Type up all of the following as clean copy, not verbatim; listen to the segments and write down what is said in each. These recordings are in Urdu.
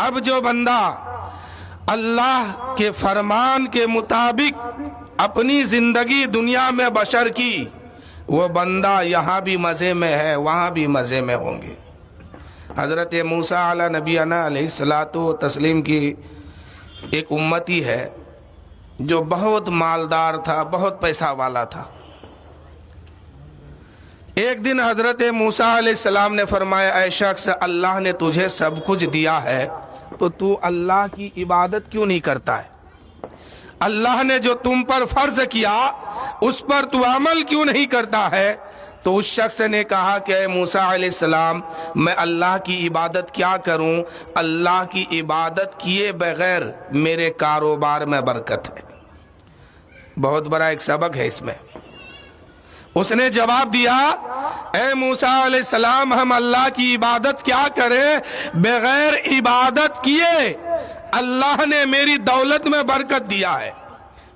اب جو بندہ اللہ کے فرمان کے مطابق اپنی زندگی دنیا میں بشر کی، وہ بندہ یہاں بھی مزے میں ہے، وہاں بھی مزے میں ہوں گے۔ حضرت موسیٰ علیہ نبینا علیہ الصلاۃ والتسلیم کی ایک امتی ہے جو بہت مالدار تھا، بہت پیسہ والا تھا۔ ایک دن حضرت موسیٰ علیہ السلام نے فرمایا، اے شخص، اللہ نے تجھے سب کچھ دیا ہے تو اللہ کی عبادت کیوں نہیں کرتا ہے؟ اللہ نے جو تم پر فرض کیا اس پر تو عمل کیوں نہیں کرتا ہے؟ تو اس شخص نے کہا کہ اے موسیٰ علیہ السلام، میں اللہ کی عبادت کیا کروں؟ اللہ کی عبادت کیے بغیر میرے کاروبار میں برکت ہے۔ بہت بڑا ایک سبق ہے اس میں۔ اس نے جواب دیا، اے موسیٰ علیہ السلام، ہم اللہ کی عبادت کیا کریں بغیر عبادت کیے؟ اللہ نے میری دولت میں برکت دیا ہے،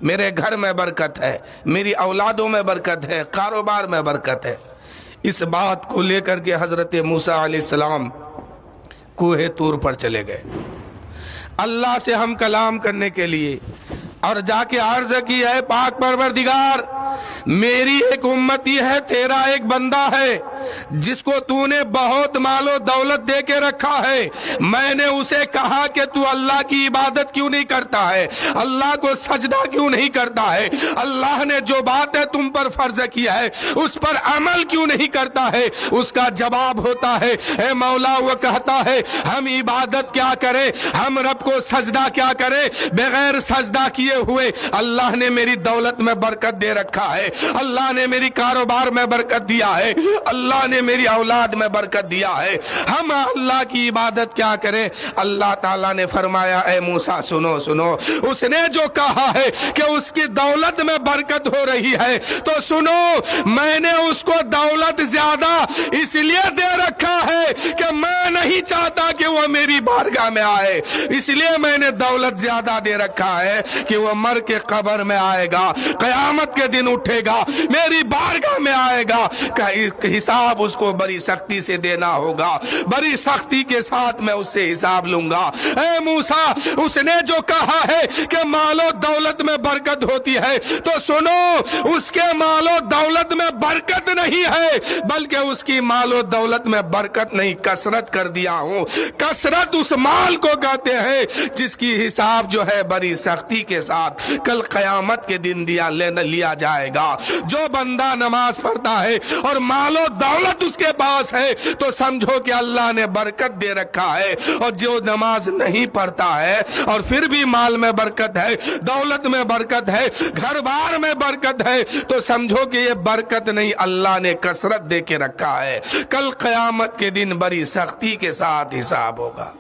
میرے گھر میں برکت ہے، میری اولادوں میں برکت ہے، کاروبار میں برکت ہے۔ اس بات کو لے کر کے حضرت موسیٰ علیہ السلام کوہ طور پر چلے گئے اللہ سے ہم کلام کرنے کے لیے، اور جا کے عرض کی، ہے پاک پروردگار، میری ایک امتی ہے، تیرا ایک بندہ ہے جس کو تو نے بہت مال و دولت دے کے رکھا ہے۔ میں نے اسے کہا کہ تو اللہ کی عبادت کیوں نہیں کرتا ہے، اللہ کو سجدہ کیوں نہیں کرتا ہے، اللہ نے جو بات ہے تم پر فرض کیا ہے اس پر عمل کیوں نہیں کرتا ہے؟ اس کا جواب ہوتا ہے، اے مولا، وہ کہتا ہے ہم عبادت کیا کریں، ہم رب کو سجدہ کیا کریں؟ بغیر سجدہ کیے ہوئے اللہ نے میری دولت میں برکت دے رکھا ہے، اللہ نے میری کاروبار میں برکت دیا ہے، اللہ نے میری اولاد میں برکت دیا ہے، ہم اللہ کی عبادت کیا کریں؟ اللہ تعالیٰ نے فرمایا، اے موسیٰ سنو سنو، اس نے جو کہا ہے کہ اس کی دولت میں برکت ہو رہی ہے تو سنو، میں نے اس کو دولت زیادہ اس لیے دے رکھا ہے کہ میں نہیں چاہتا کہ وہ میری بارگاہ میں آئے، اس لیے میں نے دولت زیادہ دے رکھا ہے کہ وہ مر کے قبر میں آئے گا، قیامت کے دن اٹھے گا، میری بارگاہ میں آئے گا، کہ حساب اس کو بڑی سختی سے دینا ہوگا، بڑی سختی کے ساتھ میں اس سے حساب لوں گا۔ اے موسیٰ، اس نے جو کہا ہے کہ مال و دولت میں برکت ہوتی ہے تو سنو، اس کے مال و دولت میں برکت نہیں ہے، بلکہ اس کی مال و دولت میں برکت نہیں، کثرت کر دیا ہوں۔ کثرت اس مال کو کہتے ہیں جس کی حساب جو ہے بڑی سختی کے ساتھ کل قیامت کے دن لیا جائے گا۔ جو بندہ نماز پڑھتا ہے اور مال و دولت اس کے پاس ہے تو سمجھو کہ اللہ نے برکت دے رکھا ہے، اور جو نماز نہیں پڑھتا ہے اور پھر بھی مال میں برکت ہے، دولت میں برکت ہے، گھر بار میں برکت ہے، تو سمجھو کہ یہ برکت نہیں، اللہ نے کثرت دے کے رکھا ہے، کل قیامت کے دن بڑی سختی کے ساتھ حساب ہوگا۔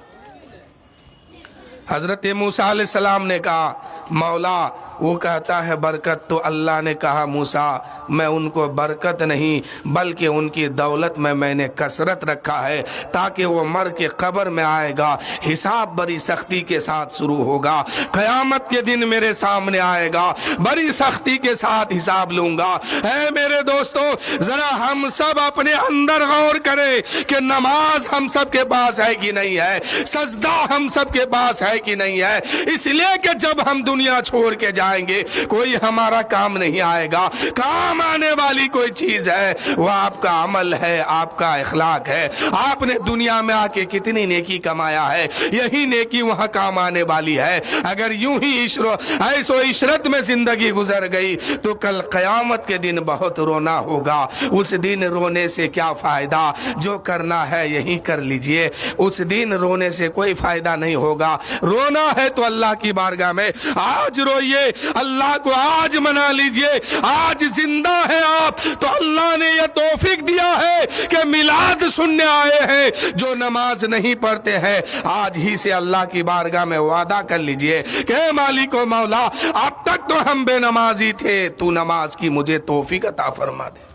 حضرت موسیٰ علیہ السلام نے کہا، مولا، وہ کہتا ہے برکت، تو اللہ نے کہا، موسیٰ، میں ان کو برکت نہیں بلکہ ان کی دولت میں نے کثرت رکھا ہے تاکہ وہ مر کے قبر میں آئے گا، حساب بڑی سختی کے ساتھ شروع ہوگا، قیامت کے دن میرے سامنے آئے گا، بڑی سختی کے ساتھ حساب لوں گا۔ اے میرے دوستو، ذرا ہم سب اپنے اندر غور کریں کہ نماز ہم سب کے پاس ہے کہ نہیں ہے، سجدہ ہم سب کے پاس ہے کہ نہیں ہے، اس لیے کہ جب ہم دنیا چھوڑ کے جائیں گے کوئی ہمارا کام نہیں آئے گا، کام آنے والی کوئی چیز ہے وہ آپ کا عمل ہے، آپ کا اخلاق ہے، آپ نے دنیا میں آ کے کتنی نیکی کمایا ہے، یہی نیکی وہاں کام آنے والی ہے۔ اگر یوں ہی ایسو عشرت میں زندگی گزر گئی تو کل قیامت کے دن بہت رونا ہوگا، اس دن رونے سے کیا فائدہ، جو کرنا ہے یہی کر لیجئے، اس دن رونے سے کوئی فائدہ نہیں ہوگا۔ رونا ہے تو اللہ کی بارگاہ میں آج روئیے، اللہ کو آج منا لیجئے، آج زندہ ہے آپ تو اللہ نے یہ توفیق دیا ہے کہ میلاد سننے آئے ہیں، جو نماز نہیں پڑھتے ہیں آج ہی سے اللہ کی بارگاہ میں وعدہ کر لیجئے کہ اے مالک و مولا، اب تک تو ہم بے نمازی تھے، تو نماز کی مجھے توفیق عطا فرما دے۔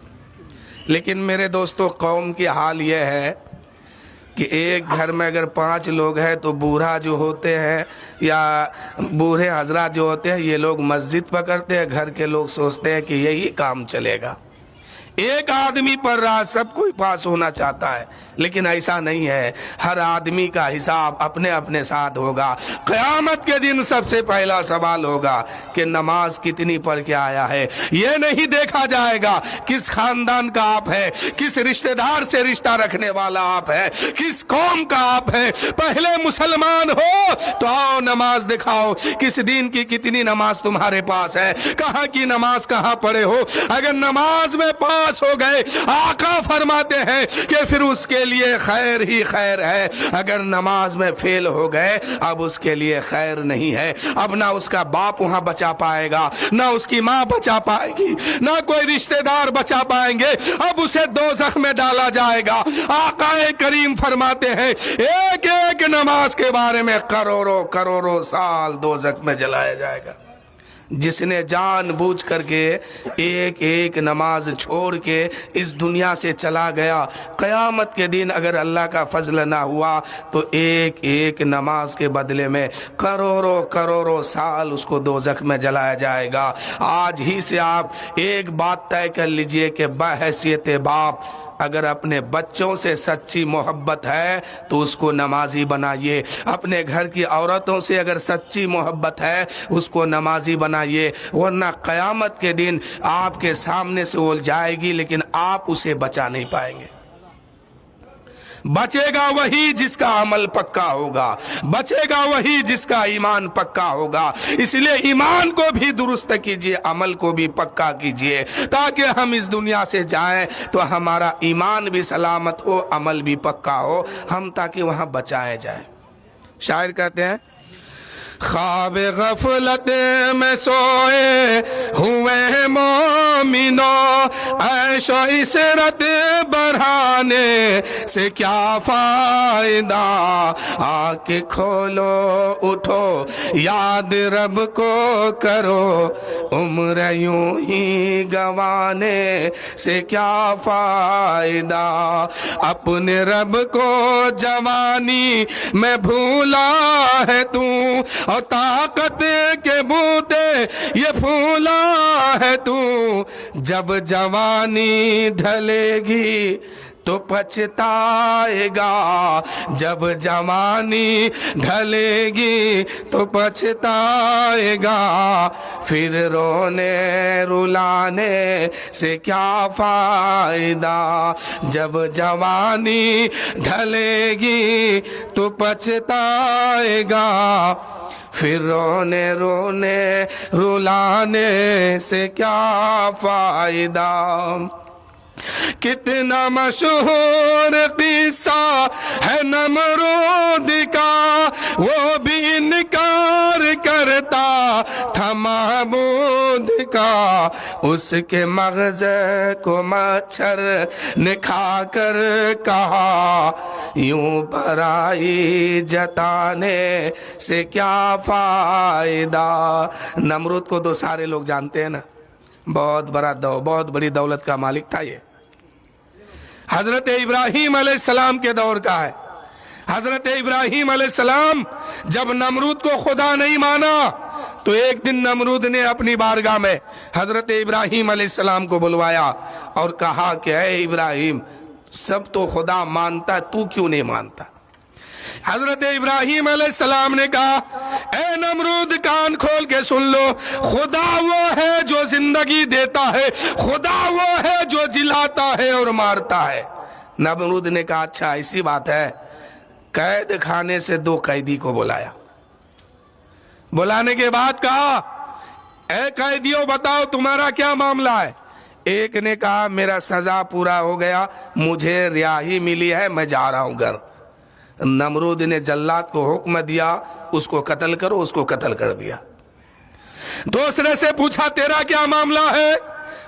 لیکن میرے دوستو، قوم کی حال یہ ہے کہ ایک گھر میں اگر 5 لوگ ہیں تو بوڑھا جو ہوتے ہیں یا بوڑھے حضرات جو ہوتے ہیں یہ لوگ مسجد پکڑتے ہیں، گھر کے لوگ سوچتے ہیں کہ یہی کام چلے گا۔ ایک آدمی پڑھ رہا سب کوئی پاس ہونا چاہتا ہے، لیکن ایسا نہیں ہے. ہر آدمی کا حساب اپنے اپنے ساتھ ہوگا. قیامت کے دن سب سے پہلا سوال ہوگا کہ نماز کتنی پڑھ کے آیا ہے. یہ نہیں دیکھا جائے گا کس خاندان کا آپ ہے، کس رشتہ دار سے رشتہ رکھنے والا آپ ہے، کس قوم کا آپ ہے. پہلے مسلمان ہو تو آؤ نماز دکھاؤ، کس دین کی کتنی نماز تمہارے پاس ہے، کہاں کی نماز کہاں پڑھے ہو. اگر نماز میں پاس ہو گئے آقا فرماتے ہیں کہ پھر اس کے لیے خیر ہی خیر ہے. اگر نماز میں فیل ہو گئے اب اس کے لیے خیر نہیں ہے. اب نہ اس کا باپ وہاں بچا پائے گا، نہ اس کی ماں بچا پائے گی، نہ کوئی رشتہ دار بچا پائیں گے. اب اسے دوزخ میں ڈالا جائے گا. آقا کریم فرماتے ہیں ایک ایک نماز کے بارے میں کروڑوں کروڑوں سال دوزخ میں جلایا جائے گا. جس نے جان بوجھ کر کے ایک ایک نماز چھوڑ کے اس دنیا سے چلا گیا، قیامت کے دن اگر اللہ کا فضل نہ ہوا تو ایک ایک نماز کے بدلے میں کروڑوں کروڑوں سال اس کو دوزخ میں جلایا جائے گا. آج ہی سے آپ ایک بات طے کر لیجئے کہ بحیثیت باپ اگر اپنے بچوں سے سچی محبت ہے تو اس کو نمازی بنائیے. اپنے گھر کی عورتوں سے اگر سچی محبت ہے اس کو نمازی بنائیے، ورنہ قیامت کے دن آپ کے سامنے سے وہ جائے گی لیکن آپ اسے بچا نہیں پائیں گے. بچے گا وہی جس کا عمل پکا ہوگا، بچے گا وہی جس کا ایمان پکا ہوگا. اس لیے ایمان کو بھی درست کیجئے، عمل کو بھی پکا کیجئے، تاکہ ہم اس دنیا سے جائیں تو ہمارا ایمان بھی سلامت ہو، عمل بھی پکا ہو، ہم تاکہ وہاں بچائے جائیں. شاعر کہتے ہیں خواب غفلت میں سوئے ہوئے مومنوں، عیش و عشرت بڑھانے سے کیا فائدہ. آ کے کھولو اٹھو یاد رب کو کرو، عمر یوں ہی گوانے سے کیا فائدہ. اپنے رب کو جوانی میں بھولا ہے تو، اور طاقت کے بوتے یہ پھولا ہے تو. جب جوانی ڈھلے گی تو پچھتائے گا، جب جوانی ڈھلے گی تو پچھتائے گا. پھر رونے رلانے سے کیا فائدہ. جب جوانی ڈھلے گی تو پچھتائے گا، پھر رونے رونے رلانے سے کیا فائدہ. کتنا مشہور قصہ ہے نمرود کا، وہ بھی انکار کرتا تھا معبود کا. اس کے مغز کو مچھر نے کھا کر کہا، یوں برائی جتانے سے کیا فائدہ. نمرود کو تو سارے لوگ جانتے ہیں نا، بہت بڑی دولت کا مالک تھا. یہ حضرت ابراہیم علیہ السلام کے دور کا ہے. حضرت ابراہیم علیہ السلام جب نمرود کو خدا نہیں مانا تو ایک دن نمرود نے اپنی بارگاہ میں حضرت ابراہیم علیہ السلام کو بلوایا اور کہا کہ اے ابراہیم، سب تو خدا مانتا ہے، تو کیوں نہیں مانتا. حضرت ابراہیم علیہ السلام نے کہا اے نمرود کان کھول کے سن لو، خدا وہ ہے جو زندگی دیتا ہے، خدا وہ ہے جو جلاتا ہے اور مارتا ہے. نمرود نے کہا اچھا ایسی بات ہے. قید خانے سے 2 قیدی کو بلایا. بلانے کے بعد کہا اے قیدیوں بتاؤ تمہارا کیا معاملہ ہے. ایک نے کہا میرا سزا پورا ہو گیا، مجھے رہائی ملی ہے، میں جا رہا ہوں گھر. نمرود نے جلاد کو حکم دیا اس کو قتل کرو، اس کو قتل کر دیا. دوسرے سے پوچھا تیرا کیا معاملہ ہے.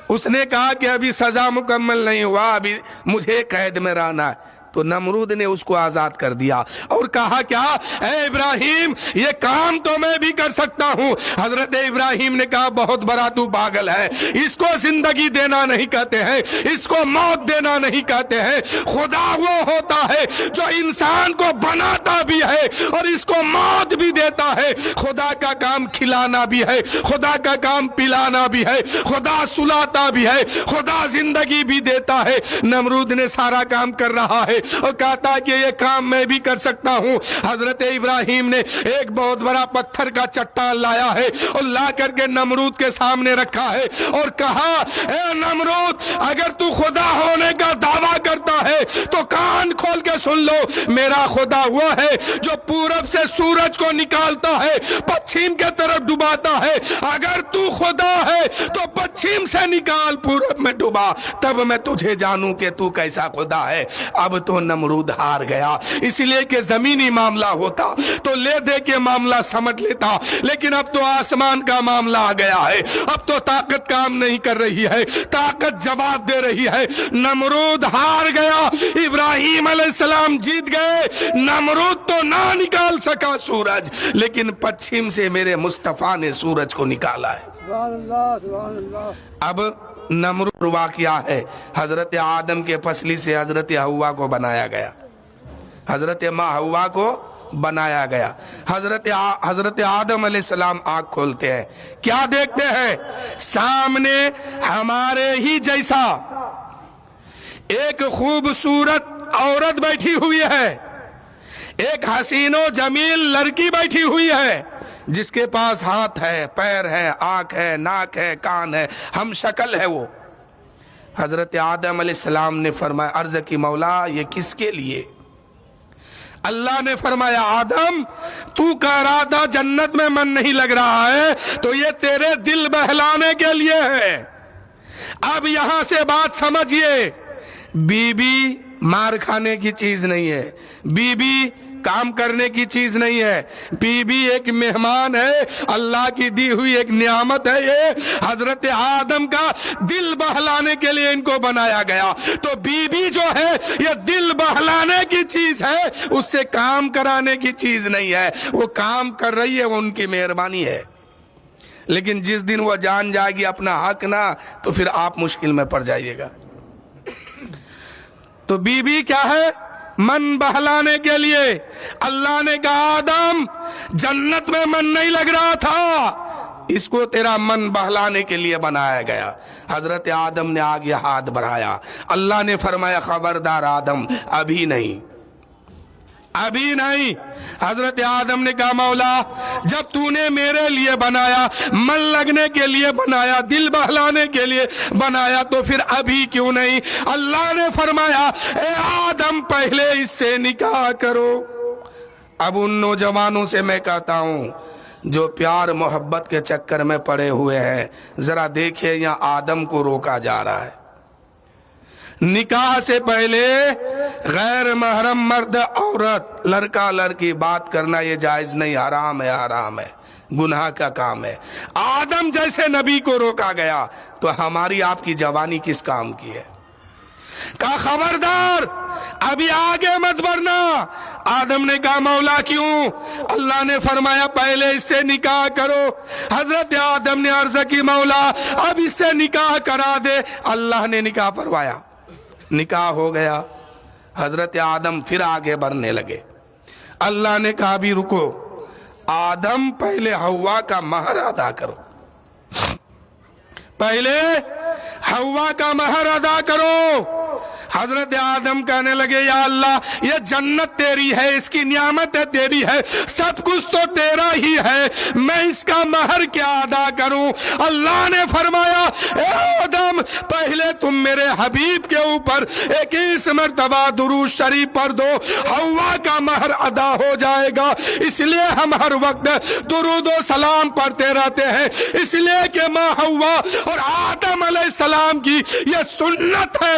اس نے کہا کہ ابھی سزا مکمل نہیں ہوا، ابھی مجھے قید میں رہنا ہے. تو نمرود نے اس کو آزاد کر دیا اور کہا کیا اے ابراہیم یہ کام تو میں بھی کر سکتا ہوں. حضرت ابراہیم نے کہا بہت بڑا تو پاگل ہے, اس کو زندگی دینا نہیں کہتے ہیں, اس کو موت دینا نہیں کہتے ہیں. خدا وہ ہوتا ہے جو انسان کو بناتا بھی ہے اور اس کو موت بھی دیتا ہے. خدا کا کام کھلانا بھی ہے, خدا کا کام پلانا بھی ہے, خدا سلاتا بھی ہے, خدا زندگی بھی دیتا ہے. نمرود نے سارا کام کر رہا ہے اور کہتا کہ یہ کام میں بھی کر سکتا ہوں. حضرت ابراہیم نے ایک بہت بڑا پتھر کا چٹان لایا ہے اور لا کر کے نمرود کے سامنے رکھا ہے اور کہا اے نمرود اگر تو خدا ہونے کا دعویٰ کرتا ہے تو کان کھول کے سن لو, میرا خدا وہ ہے جو پورب سے سورج کو نکالتا ہے پچھم کے طرف ڈباتا ہے. اگر تو خدا ہے تو پچھم سے نکال پورب میں ڈبا, تب میں تجھے جانوں کہ تو کیسا خدا ہے. اب تو نمرود ہار گیا, اس لیے کہ زمینی معاملہ ہوتا تو لے دے کے معاملہ سمجھ لیتا, لیکن اب تو آسمان کا معاملہ آ گیا ہے. اب تو طاقت کام نہیں کر رہی ہے, طاقت جواب دے رہی ہے. نمرود ہار گیا, ابراہیم علیہ السلام جیت گئے. نمرود تو نہ نکال سکا سورج, لیکن پچھم سے میرے مصطفیٰ نے سورج کو نکالا ہے. سبحان اللہ سبحان اللہ. اب نمرود واقعہ ہے حضرت آدم کے پسلی سے حضرت حوا کو بنایا گیا, حضرت ماں حوا کو بنایا گیا. حضرت آدم علیہ السلام آنکھ کھولتے ہیں, کیا دیکھتے ہیں؟ سامنے ہمارے ہی جیسا ایک خوبصورت عورت بیٹھی ہوئی ہے, ایک حسین و جمیل لڑکی بیٹھی ہوئی ہے جس کے پاس ہاتھ ہے, پیر ہے, آنکھ ہے, ناک ہے, کان ہے, ہم شکل ہے وہ. حضرت آدم علیہ السلام نے فرمایا عرض کی مولا یہ کس کے لیے؟ اللہ نے فرمایا آدم تو کہہ رہا تھا جنت میں من نہیں لگ رہا ہے تو یہ تیرے دل بہلانے کے لیے ہے. اب یہاں سے بات سمجھئے, بی بی مار کھانے کی چیز نہیں ہے, بی بی کام کرنے کی چیز نہیں ہے, بی بی ایک مہمان ہے, اللہ کی دی ہوئی ایک نعمت ہے. یہ حضرت آدم کا دل بہلانے کے لیے ان کو بنایا گیا. تو بی بی جو ہے یہ دل بہلانے کی چیز ہے, اس سے کام کرانے کی چیز نہیں ہے. وہ کام کر رہی ہے, وہ ان کی مہربانی ہے. لیکن جس دن وہ جان جائے گی اپنا حق نہ, تو پھر آپ مشکل میں پڑ جائیے گا. تو بی بی کیا ہے؟ من بہلانے کے لیے. اللہ نے کہا آدم جنت میں من نہیں لگ رہا تھا, اس کو تیرا من بہلانے کے لیے بنایا گیا. حضرت آدم نے آگے ہاتھ بڑھایا, اللہ نے فرمایا خبردار آدم ابھی نہیں, ابھی نہیں. حضرت آدم نے کہا مولا جب تو نے میرے لیے بنایا, من لگنے کے لیے بنایا, دل بہلانے کے لیے بنایا, تو پھر ابھی کیوں نہیں؟ اللہ نے فرمایا اے آدم پہلے اس سے نکاح کرو. اب ان نوجوانوں سے میں کہتا ہوں جو پیار محبت کے چکر میں پڑے ہوئے ہیں, ذرا دیکھیں یہاں آدم کو روکا جا رہا ہے. نکاح سے پہلے غیر محرم مرد عورت لڑکا لڑکی بات کرنا یہ جائز نہیں, حرام ہے, حرام ہے, گناہ کا کام ہے. آدم جیسے نبی کو روکا گیا تو ہماری آپ کی جوانی کس کام کی ہے؟ کہا خبردار ابھی آگے مت بڑھنا. آدم نے کہا مولا کیوں؟ اللہ نے فرمایا پہلے اس سے نکاح کرو. حضرت آدم نے عرض کی مولا اب اس سے نکاح کرا دے. اللہ نے نکاح پروایا, نکاح ہو گیا. حضرت آدم پھر آگے بڑھنے لگے. اللہ نے کہا بھی رکو, آدم پہلے حوا کا مہر ادا کرو, پہلے حوا کا مہر ادا کرو. حضرت آدم کہنے لگے یا اللہ یہ جنت تیری ہے, اس کی نعمت ہے تیری ہے, سب کچھ تو تیرا ہی ہے, میں اس کا مہر کیا ادا کروں؟ اللہ نے فرمایا اے آدم پہلے تم میرے حبیب کے اوپر 21 مرتبہ درود شریف پڑھ دو, حوا کا مہر ادا ہو جائے گا. اس لیے ہم ہر وقت درود و سلام پڑھتے رہتے ہیں, اس لیے کہ ماں حوا اور آدم علیہ السلام کی یہ سنت ہے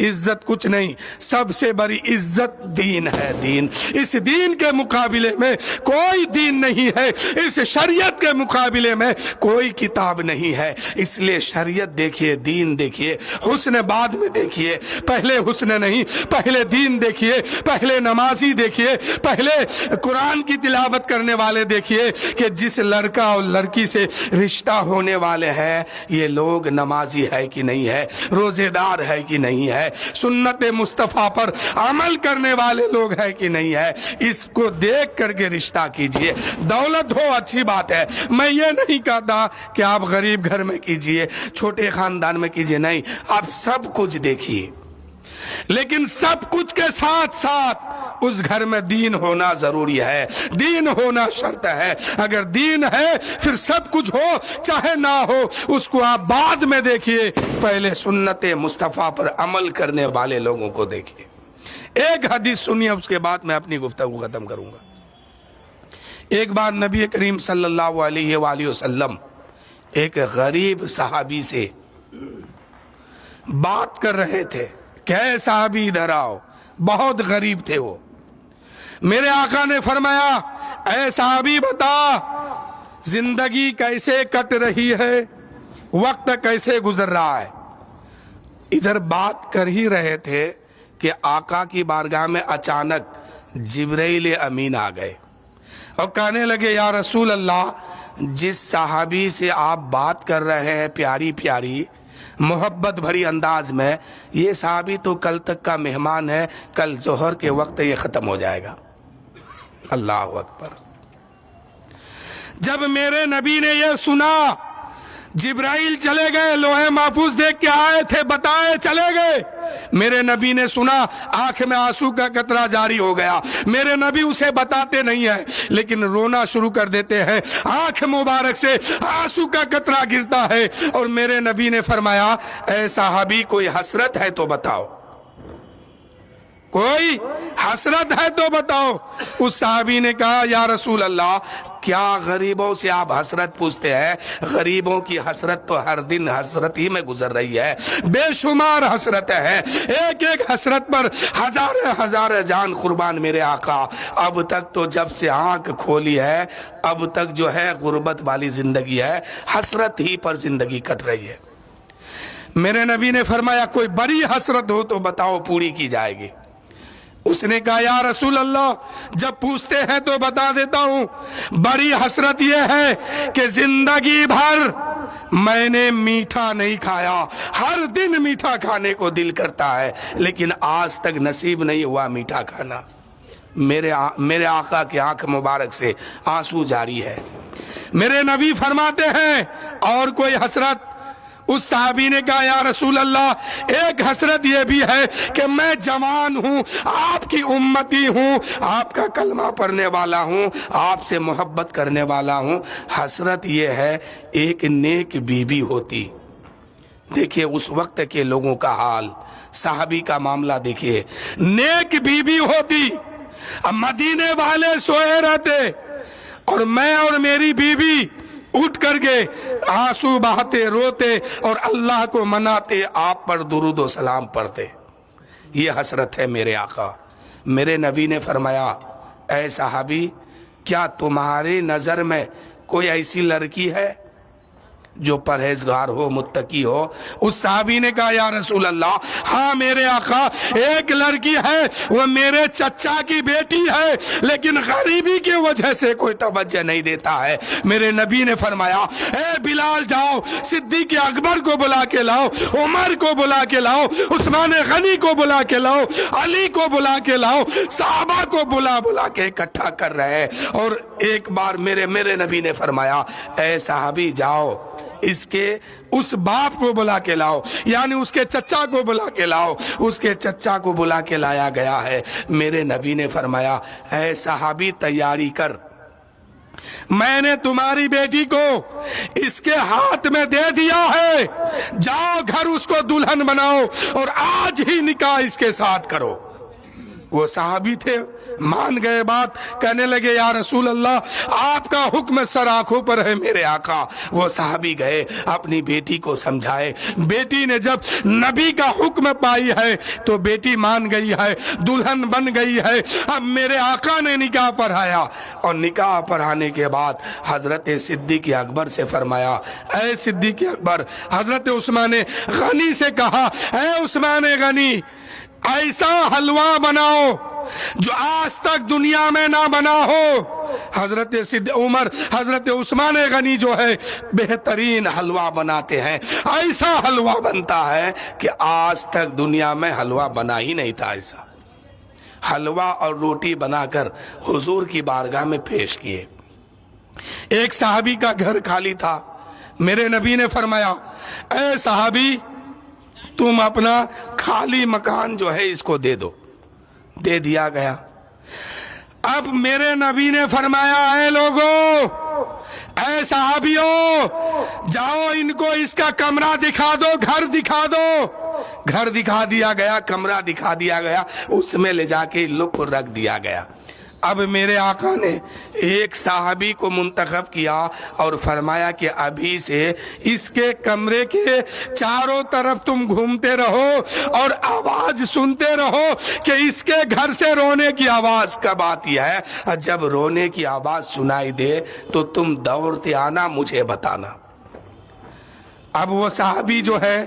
عزت کچھ نہیں، سب سے بڑی عزت دین ہے۔ دین، اس دین کے مقابلے میں کوئی دین نہیں ہے، اس شریعت کے مقابلے میں کوئی کتاب نہیں ہے۔ اس لیے شریعت دیکھیے، دین دیکھیے، حسن بعد میں دیکھیے، پہلے حسن نہیں، پہلے دین دیکھیے، پہلے نمازی دیکھیے، پہلے قرآن کی تلاوت کرنے والے دیکھیے کہ جس لڑکا اور لڑکی سے رشتہ ہونے والے ہیں یہ لوگ نمازی ہے کہ نہیں ہے، روزے دار ہے کہ نہیں ہے، سنت مصطفیٰ پر عمل کرنے والے لوگ ہیں کہ نہیں ہے۔ اس کو دیکھ کر کے رشتہ کیجئے۔ دولت ہو اچھی بات ہے، میں یہ نہیں کہتا کہ آپ غریب گھر میں کیجئے، چھوٹے خاندان میں کیجئے، نہیں، آپ سب کچھ دیکھیے، لیکن سب کچھ کے ساتھ ساتھ اس گھر میں دین ہونا ضروری ہے، دین ہونا شرط ہے۔ اگر دین ہے پھر سب کچھ ہو، چاہے نہ ہو اس کو آپ بعد میں دیکھیے، پہلے سنت مصطفیٰ پر عمل کرنے والے لوگوں کو دیکھیے۔ ایک حدیث سنیے، اس کے بعد میں اپنی گفتگو ختم کروں گا۔ ایک بار نبی کریم صلی اللہ علیہ وآلہ وسلم ایک غریب صحابی سے بات کر رہے تھے کہ اے صحابی ادھر آؤ، بہت غریب تھے وہ۔ میرے آقا نے فرمایا اے صحابی بتا زندگی کیسے کٹ رہی ہے، وقت کیسے گزر رہا ہے۔ ادھر بات کر ہی رہے تھے کہ آقا کی بارگاہ میں اچانک جبرائیل امین آ گئے اور کہنے لگے یا رسول اللہ، جس صحابی سے آپ بات کر رہے ہیں پیاری پیاری محبت بھری انداز میں، یہ صحابی تو کل تک کا مہمان ہے، کل ظہر کے وقت یہ ختم ہو جائے گا۔ اللہ اکبر۔ جب میرے نبی نے یہ سنا، جبرائیل چلے گئے، لوح محفوظ دیکھ کے آئے تھے، بتائے چلے گئے۔ میرے نبی نے سنا، آنکھ میں آنسو کا قطرہ جاری ہو گیا۔ میرے نبی اسے بتاتے نہیں ہیں لیکن رونا شروع کر دیتے ہیں، آنکھ مبارک سے آنسو کا قطرہ گرتا ہے، اور میرے نبی نے فرمایا اے صحابی کوئی حسرت ہے تو بتاؤ، کوئی حسرت ہے تو بتاؤ۔ اس صحابی نے کہا یا رسول اللہ، کیا غریبوں سے آپ حسرت پوچھتے ہیں؟ غریبوں کی حسرت تو ہر دن حسرت ہی میں گزر رہی ہے، بے شمار حسرتیں ہیں، ایک ایک حسرت پر ہزار جان قربان میرے آقا۔ اب تک تو جب سے آنکھ کھولی ہے اب تک جو ہے غربت والی زندگی ہے، حسرت ہی پر زندگی کٹ رہی ہے۔ میرے نبی نے فرمایا کوئی بڑی حسرت ہو تو بتاؤ، پوری کی جائے گی۔ اس نے کہا یا رسول اللہ، جب پوچھتے ہیں تو بتا دیتا ہوں، بڑی حسرت یہ ہے کہ زندگی بھر میں نے میٹھا نہیں کھایا، ہر دن میٹھا کھانے کو دل کرتا ہے لیکن آج تک نصیب نہیں ہوا میٹھا کھانا۔ میرے آقا کی آنکھ مبارک سے آنسو جاری ہے۔ میرے نبی فرماتے ہیں اور کوئی حسرت؟ اس صحابی نے کہا یا رسول اللہ، ایک حسرت یہ بھی ہے کہ میں جوان ہوں، آپ کی امتی ہوں، آپ کا کلمہ پڑھنے والا ہوں، آپ سے محبت کرنے والا ہوں۔ حسرت یہ ہے ایک نیک بیوی ہوتی۔ دیکھیے اس وقت کے لوگوں کا حال، صحابی کا معاملہ دیکھیے، نیک بیوی ہوتی، مدینے والے سوئے رہتے اور میں اور میری بیوی اٹھ کر کے آنسو بہاتے روتے اور اللہ کو مناتے، آپ پر درود و سلام پڑھتے۔ یہ حسرت ہے میرے آقا۔ میرے نبی نے فرمایا اے صحابی، کیا تمہاری نظر میں کوئی ایسی لڑکی ہے جو پرہیزگار ہو، متقی ہو؟ اس صحابی نے کہا یا رسول اللہ، ہاں میرے آقا، ایک لڑکی ہے، وہ میرے چچا کی بیٹی ہے لیکن غریبی کی وجہ سے کوئی توجہ نہیں دیتا ہے۔ میرے نبی نے فرمایا اے بلال، جاؤ صدیق اکبر کو بلا کے لاؤ، عمر کو بلا کے لاؤ، عثمان غنی کو بلا کے لاؤ، علی کو بلا کے لاؤ، صحابہ کو بلا کے اکٹھا کر رہے ہیں۔ اور ایک بار میرے نبی نے فرمایا اے صحابی جاؤ اس باپ کو بلا کے لاؤ، یعنی اس کے چچا کو بلا کے لاؤ۔ اس کے چچا کو بلا کے لایا گیا ہے۔ میرے نبی نے فرمایا اے صحابی تیاری کر، میں نے تمہاری بیٹی کو اس کے ہاتھ میں دے دیا ہے، جاؤ گھر اس کو دلہن بناؤ اور آج ہی نکاح اس کے ساتھ کرو۔ وہ صحابی تھے، مان گئے بات، کہنے لگے یا رسول اللہ آپ کا حکم سر آنکھوں پر ہے میرے آقا۔ وہ صحابی گئے اپنی بیٹی کو سمجھائے، بیٹی نے جب نبی کا حکم پائی ہے تو بیٹی مان گئی ہے، دلہن بن گئی ہے۔ اب میرے آقا نے نکاح پڑھایا، اور نکاح پڑھانے کے بعد حضرت صدیق اکبر سے فرمایا اے صدیق اکبر، حضرت عثمان غنی سے کہا اے عثمان غنی ایسا حلوہ بناؤ جو آج تک دنیا میں نہ بنا ہو۔ حضرت عمر، حضرت عثمان غنی جو ہے بہترین حلوہ بناتے ہیں، ایسا حلوہ بنتا ہے کہ آج تک دنیا میں حلوہ بنا ہی نہیں تھا۔ ایسا حلوہ اور روٹی بنا کر حضور کی بارگاہ میں پیش کیے۔ ایک صحابی کا گھر خالی تھا، میرے نبی نے فرمایا اے صحابی تم اپنا خالی مکان جو ہے اس کو دے دو۔ دے دیا گیا۔ اب میرے نبی نے فرمایا اے لوگو، اے صحابیوں، جاؤ ان کو اس کا کمرہ دکھا دو، گھر دکھا دو۔ گھر دکھا دیا گیا، کمرہ دکھا دیا گیا، اس میں لے جا کے ان لوگ کو رکھ دیا گیا۔ اب میرے آقا نے ایک صحابی کو منتخب کیا اور فرمایا کہ ابھی سے اس کے کمرے کے چاروں طرف تم گھومتے رہو اور آواز سنتے رہو کہ اس کے گھر سے رونے کی آواز کب آتی ہے، اور جب رونے کی آواز سنائی دے تو تم دوڑتے آنا، مجھے بتانا۔ اب وہ صحابی جو ہے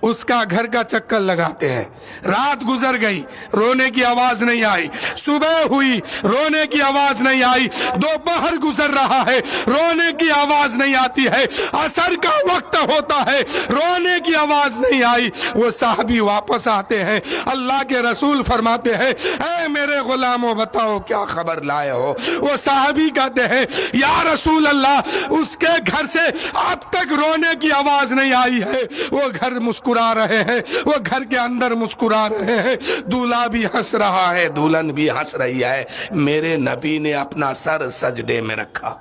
اس کا گھر کا چکر لگاتے ہیں۔ رات گزر گئی، رونے کی آواز نہیں آئی۔ صبح ہوئی، رونے کی آواز نہیں آئی۔ دوپہر گزر رہا ہے، رونے کی آواز نہیں آتی ہے۔ عصر کا وقت ہوتا ہے، رونے کی آواز نہیں آئی۔ وہ صحابی واپس آتے ہیں، اللہ کے رسول فرماتے ہیں اے میرے غلاموں بتاؤ کیا خبر لائے ہو؟ وہ صحابی کہتے ہیں یا رسول اللہ اس کے گھر سے اب تک رونے کی آواز نہیں آئی ہے۔ وہ گھر مسکرا رہے ہیں، وہ گھر کے اندر مسکرا رہے ہیں، دولہا بھی ہنس رہا ہے، دلہن بھی ہنس رہی ہے۔ میرے نبی نے اپنا سر سجدے میں رکھا،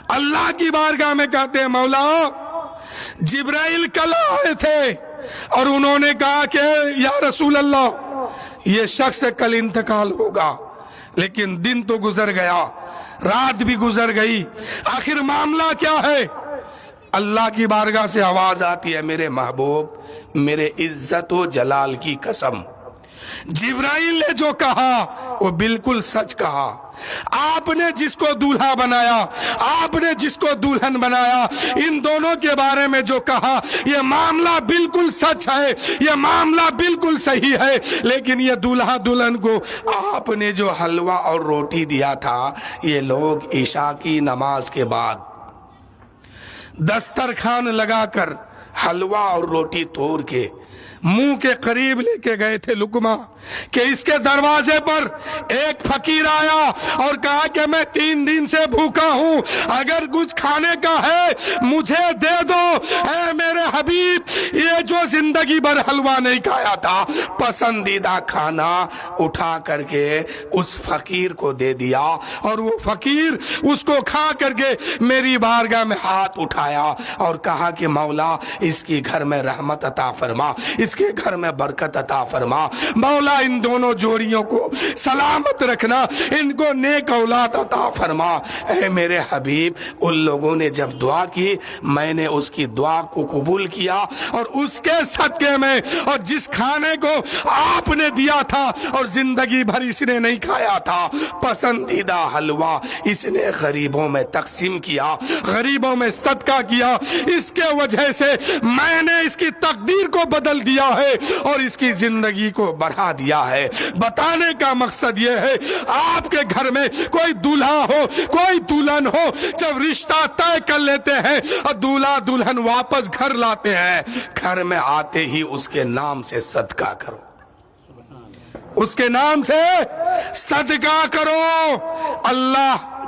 اللہ کی بارگاہ میں کہتے ہیں مولا جبرائیل کل آئے تھے اور انہوں نے کہا کہ یا رسول اللہ یہ شخص کل انتقال ہوگا، لیکن دن تو گزر گیا، رات بھی گزر گئی، آخر معاملہ کیا ہے؟ اللہ کی بارگاہ سے آواز آتی ہے میرے محبوب میرے عزت و جلال کی قسم، جبرائیل نے جو کہا وہ بالکل سچ کہا۔ آپ نے جس کو دولہا بنایا، آپ نے جس کو دلہن بنایا، ان دونوں کے بارے میں جو کہا یہ معاملہ بالکل سچ ہے، یہ معاملہ بالکل صحیح ہے۔ لیکن یہ دولہا دلہن کو آپ نے جو حلوہ اور روٹی دیا تھا، یہ لوگ عشاء کی نماز کے بعد دسترخوان لگا کر حلوہ اور روٹی توڑ کے منہ کے قریب لے کے گئے تھے لقمہ، کہ اس کے دروازے پر ایک فقیر آیا اور کہا کہ میں 3 دن سے بھوکا ہوں، اگر کچھ کھانے کا ہے مجھے دے دو۔ اے میرے حبیب یہ جو زندگی بھر حلوہ نہیں کھایا تھا، پسندیدہ کھانا اٹھا کر کے اس فقیر کو دے دیا، اور وہ فقیر اس کو کھا کر کے میری بارگاہ میں ہاتھ اٹھایا اور کہا کہ مولا اس کی گھر میں رحمت عطا فرما، اس کے گھر میں برکت عطا فرما، مولا ان دونوں جوڑیوں کو سلامت رکھنا، ان کو نیک اولاد عطا فرما۔ اے میرے حبیب ان لوگوں نے جب دعا کی، میں نے اس کی دعا کو قبول کیا، اور اس کے صدقے میں اور جس کھانے کو آپ نے دیا تھا اور زندگی بھر اس نے نہیں کھایا تھا، پسندیدہ حلوہ اس نے غریبوں میں تقسیم کیا، غریبوں میں صدقہ کیا۔ اس کے وجہ سے میں نے اس کی تقدیر کو بدل دیا ہے اور اس کی زندگی کو بڑھا دیا ہے۔ بتانے کا مقصد یہ ہے آپ کے گھر میں کوئی دولہا ہو کوئی دلہن ہو، جب رشتہ طے کر لیتے ہیں اور دولہا دلہن واپس گھر لاتے ہیں، گھر میں آتے ہی اس کے نام سے صدقہ کرو، اس کے نام سے صدقہ کرو۔ اللہ